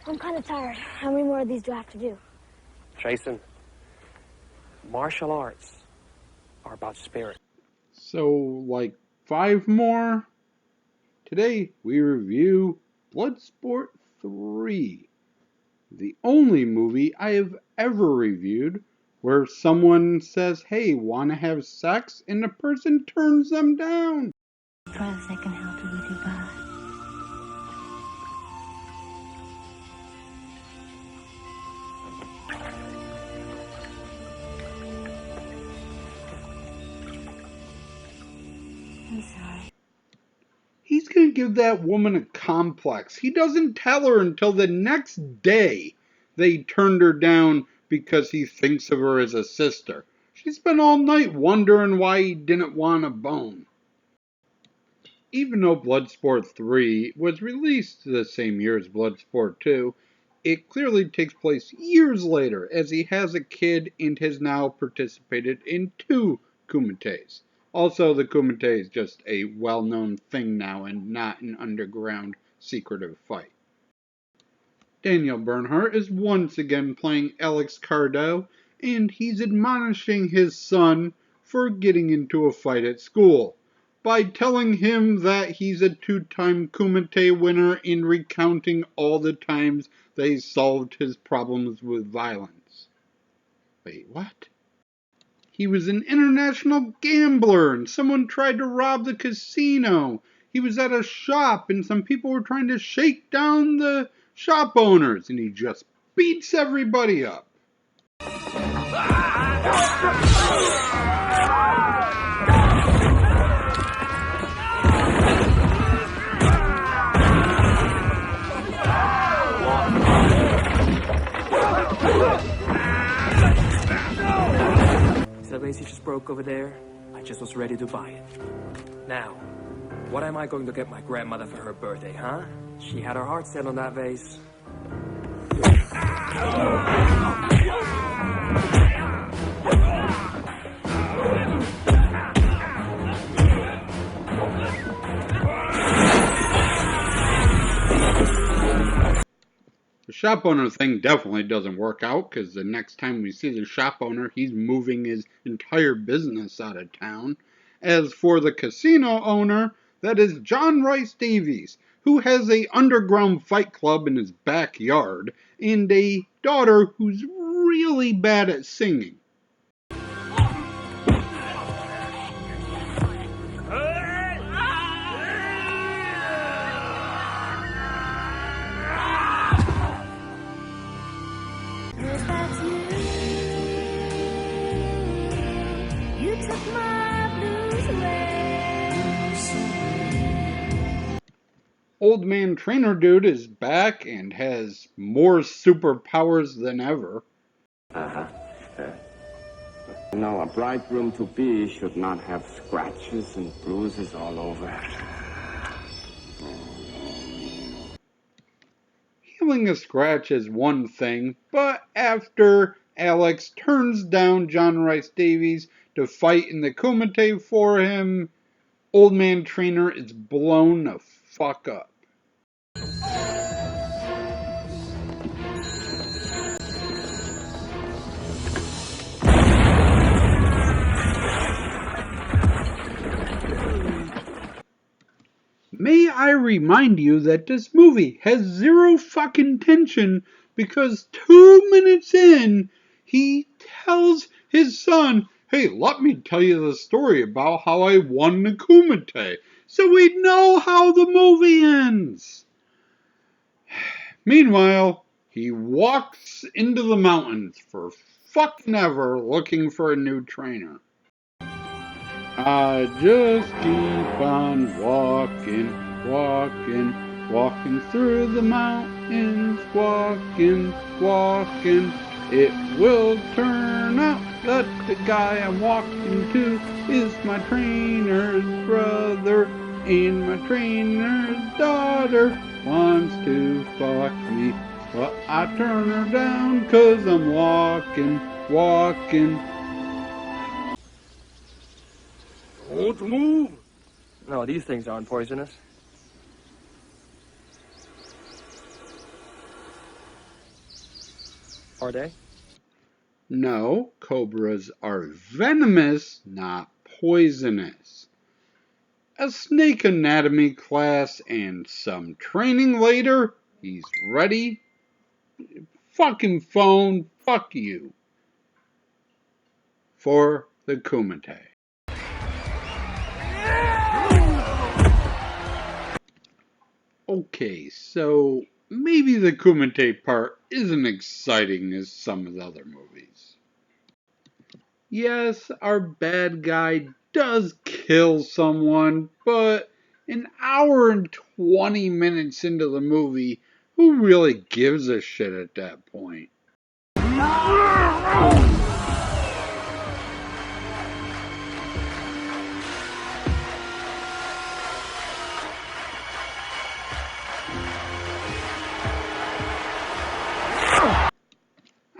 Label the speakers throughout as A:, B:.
A: I'm kind of tired. How many more of these do I have to do?
B: Jason, martial arts are about spirit.
C: So, like 5 more? Today we review Bloodsport 3, the only movie I have ever reviewed where someone says, hey, wanna have sex? And the person turns them down.
D: Drugs that can help you with your body. I'm sorry.
C: He's gonna give that woman a complex. He doesn't tell her until the next day they turned her down because he thinks of her as a sister. She spent all night wondering why he didn't want a bone. Even though Bloodsport 3 was released the same year as Bloodsport 2, it clearly takes place years later as he has a kid and has now participated in 2 kumites. Also, the kumite is just a well-known thing now and not an underground secretive fight. Daniel Bernhardt is once again playing Alex Cardo, and he's admonishing his son for getting into a fight at school by telling him that he's a 2-time Kumite winner and recounting all the times that he solved his problems with violence. Wait, what? He was an international gambler and someone tried to rob the casino. He was at a shop and some people were trying to shake down the shop owners and he just beats everybody up.
B: The vase you just broke over there, I just was ready to buy it. Now, what am I going to get my grandmother for her birthday, huh? She had her heart set on that vase.
C: The shop owner thing definitely doesn't work out because the next time we see the shop owner, he's moving his entire business out of town. As for the casino owner, that is John Rice Davies, who has a underground fight club in his backyard and a daughter who's really bad at singing. Old man trainer dude is back and has more superpowers than ever.
E: No, a bridegroom-to-be should not have scratches and bruises all over.
C: Healing a scratch is one thing, but after Alex turns down John Rice Davies to fight in the Kumite for him, Old Man Trainer is blown the fuck up. May I remind you that this movie has zero fucking tension because 2 minutes in, he tells his son, hey, let me tell you the story about how I won the Kumite, so we know how the movie ends. Meanwhile, he walks into the mountains for fucking ever looking for a new trainer. I just keep on walking, walking through the mountains, walking. It will turn out that the guy I'm walking to is my trainer's brother, and my trainer's daughter wants to fuck me, but I turn her down 'cause I'm walking.
B: Don't move! No, these things aren't poisonous. Are they?
C: No, cobras are venomous, not poisonous. A snake anatomy class and some training later, he's ready. Fucking phone, fuck you. For the Kumite. Okay, so maybe the Kumite part isn't exciting as some of the other movies. Yes, our bad guy does kill someone, but an hour and 20 minutes into the movie, who really gives a shit at that point?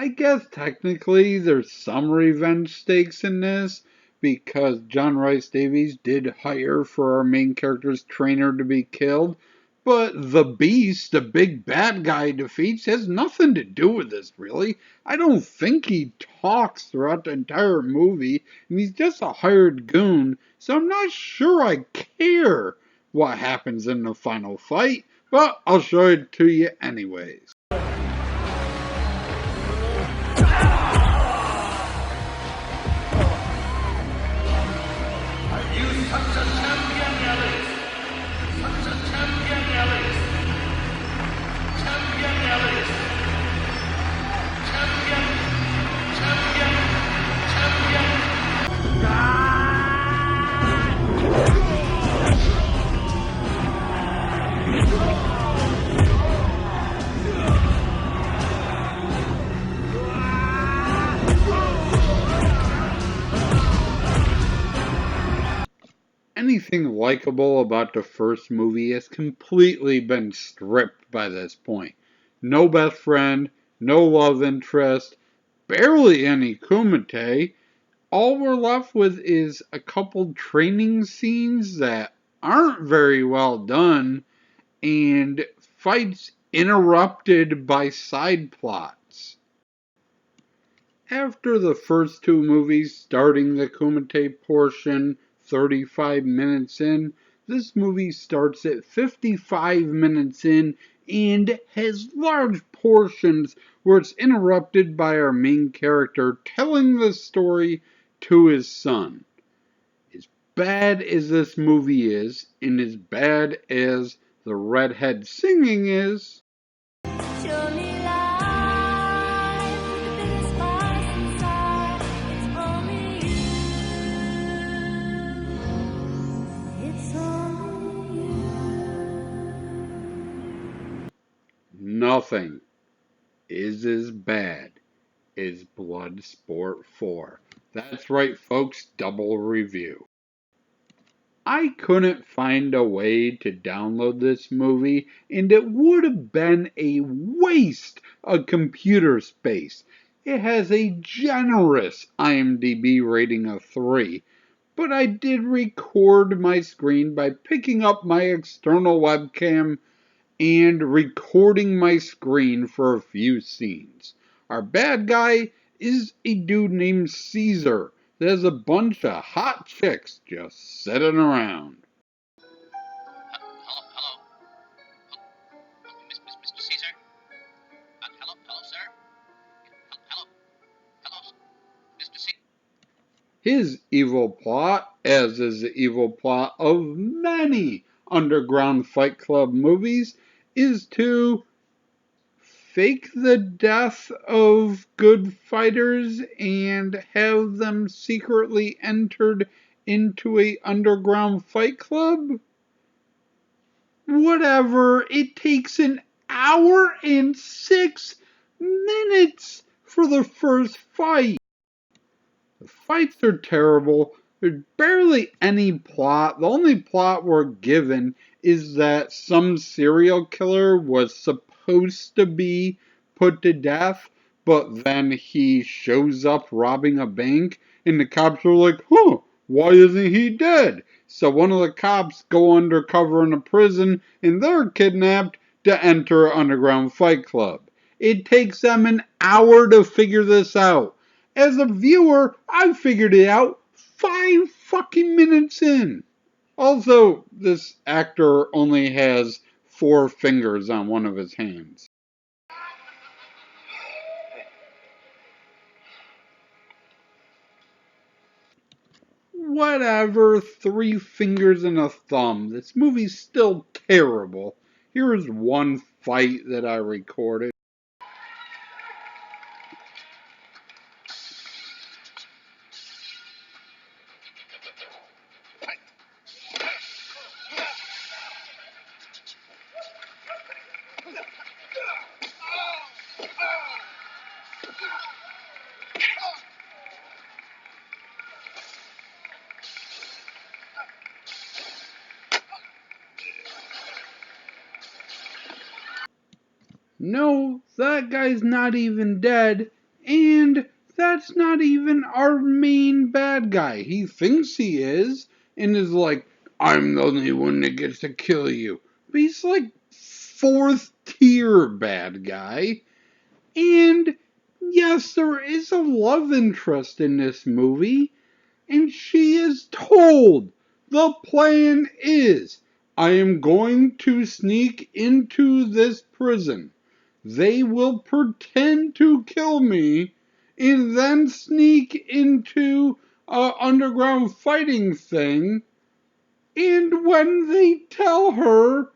C: I guess technically there's some revenge stakes in this because John Rice Davies did hire for our main character's trainer to be killed, but the beast, the big bad guy defeats, has nothing to do with this, really. I don't think he talks throughout the entire movie, and he's just a hired goon, so I'm not sure I care what happens in the final fight, but I'll show it to you anyways. Anything likable about the first movie has completely been stripped by this point. No best friend, no love interest, barely any Kumite. All we're left with is a couple training scenes that aren't very well done and fights interrupted by side plots. After the first two movies, starting the Kumite portion 35 minutes in, this movie starts at 55 minutes in and has large portions where it's interrupted by our main character telling the story to his son. As bad as this movie is, and as bad as the redhead singing is,
D: Show me life with the biggest sparks inside. It's only you. It's only you.
C: nothing is as bad as Bloodsport 4. That's right, folks, double review. I couldn't find a way to download this movie, and it would have been a waste of computer space. It has a generous IMDb rating of 3, but I did record my screen by picking up my external webcam and recording my screen for a few scenes. Our bad guy is a dude named Caesar. There's a bunch of hot chicks just sitting around.
F: Hello. Mr. Caesar? Hello, sir? Hello, Mr. Caesar?
C: His evil plot, as is the evil plot of many underground Fight Club movies, is to fake the death of good fighters and have them secretly entered into a underground fight club? Whatever, it takes an hour and 6 minutes for the first fight. The fights are terrible. There's barely any plot. The only plot we're given is that some serial killer was supposed to be put to death, but then he shows up robbing a bank, and the cops are like, why isn't he dead? So one of the cops go undercover in a prison, and they're kidnapped to enter an underground fight club. It takes them an hour to figure this out. As a viewer, I figured it out 5 fucking minutes in. Also, this actor only has 4 fingers on one of his hands. Whatever, 3 fingers and a thumb. This movie's still terrible. Here's one fight that I recorded. No, that guy's not even dead, and that's not even our main bad guy. He thinks he is, and is like, I'm the only one that gets to kill you. But he's like 4th tier bad guy. And yes, there is a love interest in this movie, and she is told the plan is I am going to sneak into this prison. They will pretend to kill me and then sneak into a underground fighting thing. And when they tell her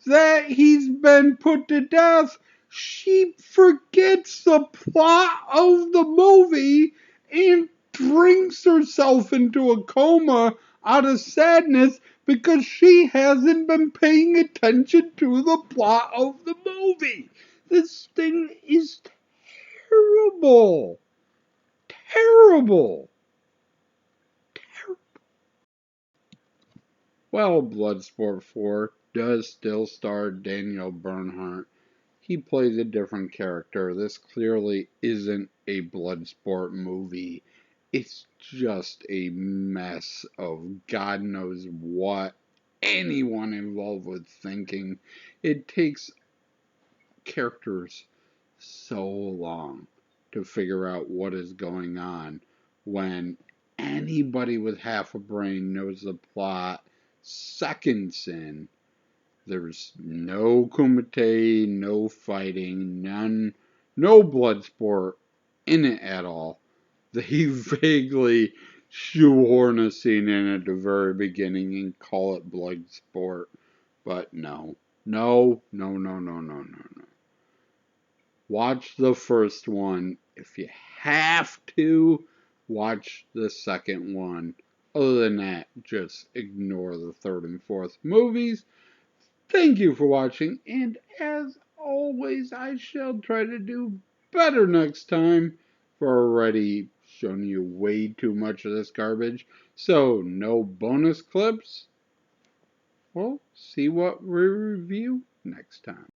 C: that he's been put to death, she forgets the plot of the movie and drinks herself into a coma out of sadness because she hasn't been paying attention to the plot of the movie. This thing is terrible. Terrible. Well, Bloodsport 4 does still star Daniel Bernhardt. He plays a different character. This clearly isn't a Bloodsport movie. It's just a mess of God knows what anyone involved with thinking. It takes characters so long to figure out what is going on when anybody with half a brain knows the plot seconds in. There's no kumite, no fighting, no blood sport in it at all. They vaguely shoehorn a scene in at the very beginning and call it blood sport, but no. No, no, no, no, no, no, no. Watch the first one. If you have to, watch the second one. Other than that, just ignore the third and fourth movies. Thank you for watching, and as always, I shall try to do better next time. For already shown you way too much of this garbage. So, no bonus clips. Well, see what we review next time.